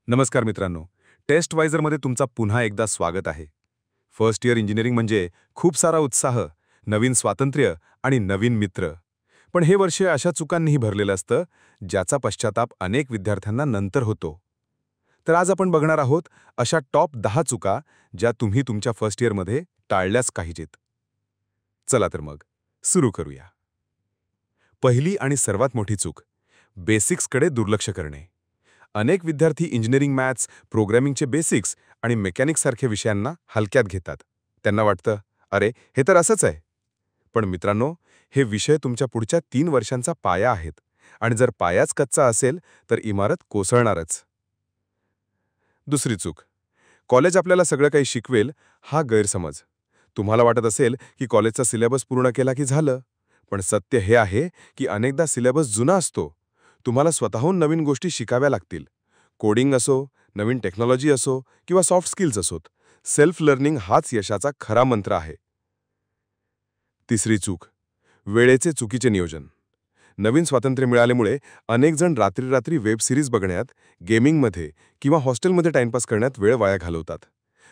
नमस्कार मित्रांनो, टेस्टवायझरमध्ये तुमचा पुन्हा एकदा स्वागत आहे. फर्स्ट इयर इंजिनिअरिंग म्हणजे खूप सारा उत्साह, नवीन स्वातंत्र्य आणि नवीन मित्र. पण हे वर्ष अशा चुकांनीही भरलेलं असतं, ज्याचा पश्चाताप अनेक विद्यार्थ्यांना नंतर होतो. तर आज आपण बघणार आहोत अशा टॉप 10 चुका ज्या तुम्ही तुमच्या फर्स्ट इयरमध्ये टाळल्याच पाहिजेत. चला तर मग सुरू करूया. पहिली आणि सर्वात मोठी चूक, बेसिक्सकडे दुर्लक्ष करणे. अनेक विद्यार्थी इंजिनिअरिंग मॅथ्स, प्रोग्रॅमिंगचे बेसिक्स आणि मेकॅनिक्ससारख्या विषयांना हलक्यात घेतात. त्यांना वाटतं, अरे हे तर असंच आहे. पण मित्रांनो, हे विषय तुमच्या पुढच्या 3 वर्षांचा पाया आहेत आणि जर पायाच कच्चा असेल तर इमारत कोसळणारच. दुसरी चूक, कॉलेज आपल्याला सगळं काही शिकवेल हा गैरसमज. तुम्हाला वाटत असेल की कॉलेजचा सिलेबस पूर्ण केला की झालं, पण सत्य हे आहे की अनेकदा सिलेबस जुना असतो. तुम्हाला स्वतःहून नवीन गोष्टी शिकाव्या लागतील. कोडिंग असो, नवीन टेक्नॉलॉजी असो किंवा सॉफ्ट स्किल्स असोत, सेल्फ लर्निंग हाच यशाचा खरा मंत्र आहे. तिसरी चूक, वेळेचे चुकीचे नियोजन. नवीन स्वातंत्र्य मिळाल्यामुळे अनेक जण रात्री रात्री वेब सिरीज बघण्यात, गेमिंगमध्ये किंवा हॉस्टेलमध्ये टाइमपास करण्यात वेळ वाया घालवतात.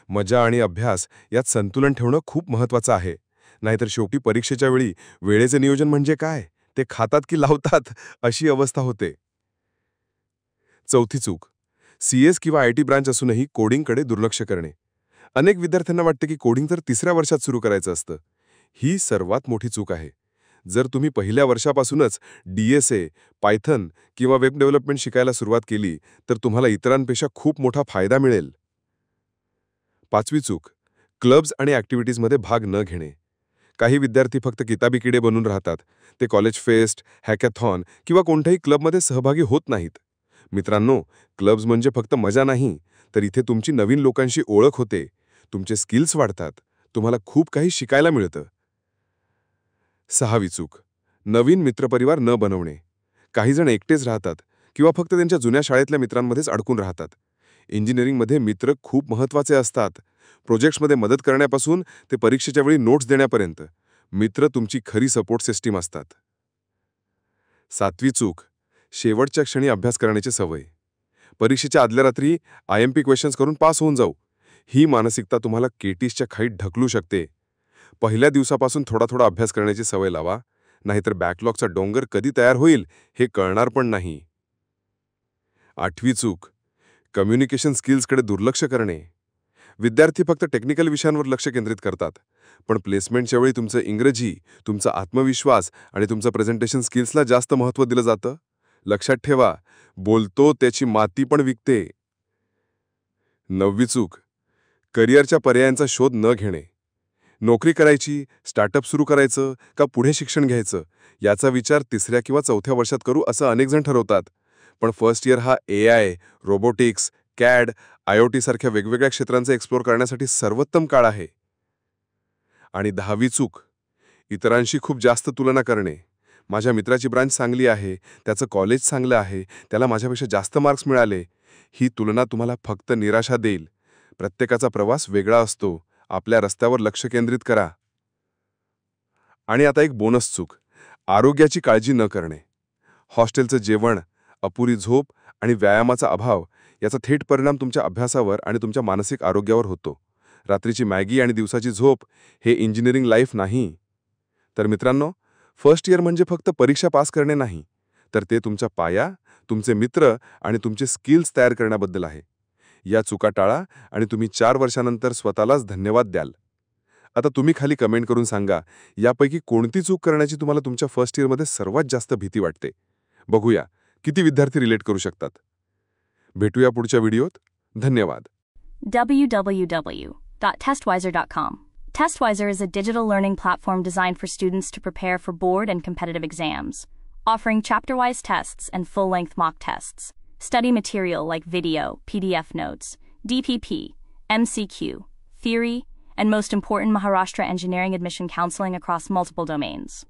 मजा आणि अभ्यास यात संतुलन ठेवणं खूप महत्त्वाचं आहे. नाहीतर शेवटी परीक्षेच्या वेळी वेळेचे नियोजन म्हणजे काय, ते खातात की लावतात अशी अवस्था होते. चौथी चूक, CS किंवा IT ब्रांच असूनही कोडिंगकडे दुर्लक्ष करणे. अनेक विद्यार्थ्यांना वाटते की कोडिंग तर 3ऱ्या वर्षात सुरू करायचं असतं. ही सर्वात मोठी चूक आहे. जर तुम्ही पहिल्या वर्षापासूनच DSA, पायथन किंवा वेब डेव्हलपमेंट शिकायला सुरुवात केली तर तुम्हाला इतरांपेक्षा खूप मोठा फायदा मिळेल. पाचवी चूक, क्लब्स आणि ॲक्टिव्हिटीजमध्ये भाग न घेणे. काही विद्यार्थी फक्त किताबी किडे बनून राहतात. ते कॉलेज फेस्ट, हॅकॅथॉन किंवा कोणत्याही क्लबमध्ये सहभागी होत नाहीत. मित्रांनो, क्लब्स म्हणजे फक्त मजा नाही, तर इथे तुमची नवीन लोकांशी ओळख होते, तुमचे स्किल्स वाढतात, तुम्हाला खूप काही शिकायला मिळतं. सहावी चूक, नवीन मित्रपरिवार न बनवणे. काही जण एकटेच राहतात किंवा फक्त त्यांच्या जुन्या शाळेतल्या मित्रांमध्येच अडकून राहतात. इंजिनिअरिंगमध्ये मित्र खूप महत्त्वाचे असतात. प्रोजेक्ट्समध्ये मदत करण्यापासून ते परीक्षेच्या वेळी नोट्स देण्यापर्यंत मित्र तुमची खरी सपोर्ट सिस्टीम असतात. सातवी चूक, शेवटच्या क्षणी अभ्यास करण्याची सवय. परीक्षेच्या आदल्या रात्री IMP क्वेश्चन्स करून पास होऊन जाऊ, ही मानसिकता तुम्हाला केटीसच्या खाईत ढकलू शकते. पहिल्या दिवसापासून थोडा थोडा अभ्यास करण्याची सवय लावा, नाहीतर बॅकलॉगचा डोंगर कधी तयार होईल हे कळणार पण नाही. आठवी चूक, कम्युनिकेशन स्किल्सकडे दुर्लक्ष करणे. विद्यार्थी फक्त टेक्निकल विषयांवर लक्ष केंद्रित करतात, पण प्लेसमेंटच्या वेळी तुमचं इंग्रजी, तुमचा आत्मविश्वास आणि तुमचं प्रेझेंटेशन स्किल्सला जास्त महत्त्व दिलं जातं. लक्षात ठेवा, बोलतो त्याची माती पण विकते. नववी चूक, करिअरच्या पर्यायांचा शोध न घेणे. नोकरी करायची, स्टार्टअप सुरू करायचं का पुढे शिक्षण घ्यायचं याचा विचार 3ऱ्या किंवा 4थ्या वर्षात करू असं अनेक जण ठरवतात. पण फर्स्ट इयर हा AI, रोबोटिक्स, CAD, IoT सारख्या वेगवेगळ्या क्षेत्रांचे एक्सप्लोर करण्यासाठी सर्वोत्तम काळ आहे. आणि 10वी चूक, इतरांशी खूप जास्त तुलना करणे. माझ्या मित्राची ब्रांच चांगली आहे, त्याचं कॉलेज चांगलं आहे, त्याला माझ्यापेक्षा जास्त मार्क्स मिळाले. ही तुलना तुम्हाला फक्त निराशा देईल. प्रत्येकाचा प्रवास वेगळा असतो. आपल्या रस्त्यावर लक्ष केंद्रित करा. आणि आता एक बोनस चूक, आरोग्याची काळजी न करणे. हॉस्टेलचं जेवण, अपुरी झोप आणि व्यायामाचा अभाव याचा थेट परिणाम तुमच्या अभ्यासावर आणि तुमच्या मानसिक आरोग्यावर होतो. रात्रीची मॅगी आणि दिवसाची झोप हे इंजिनिअरिंग लाईफ नाही. तर मित्रांनो, फर्स्ट इयर म्हणजे फक्त परीक्षा पास करणे नाही, तर ते तुमचा पाया, तुमचे मित्र आणि तुमचे स्किल्स तयार करण्याबद्दल आहे. या चुका टाळा आणि तुम्ही 4 वर्षानंतर स्वतःलाच धन्यवाद द्याल. आता तुम्ही खाली कमेंट करून सांगा, यापैकी कोणती चूक करण्याची तुम्हाला तुमच्या फर्स्ट इयरमध्ये सर्वात जास्त भीती वाटते. बघूया किती विद्यार्थी रिलेट करू शकतात. भेटूया पुढच्या व्हिडिओत. धन्यवाद. www.testwiser.com. Testwiser is a digital learning platform designed for students to prepare for board and competitive exams, offering chapter-wise tests and full-length mock tests. Study material like video, PDF notes, DPP, MCQ, theory, and most important, Maharashtra engineering admission counseling across multiple domains.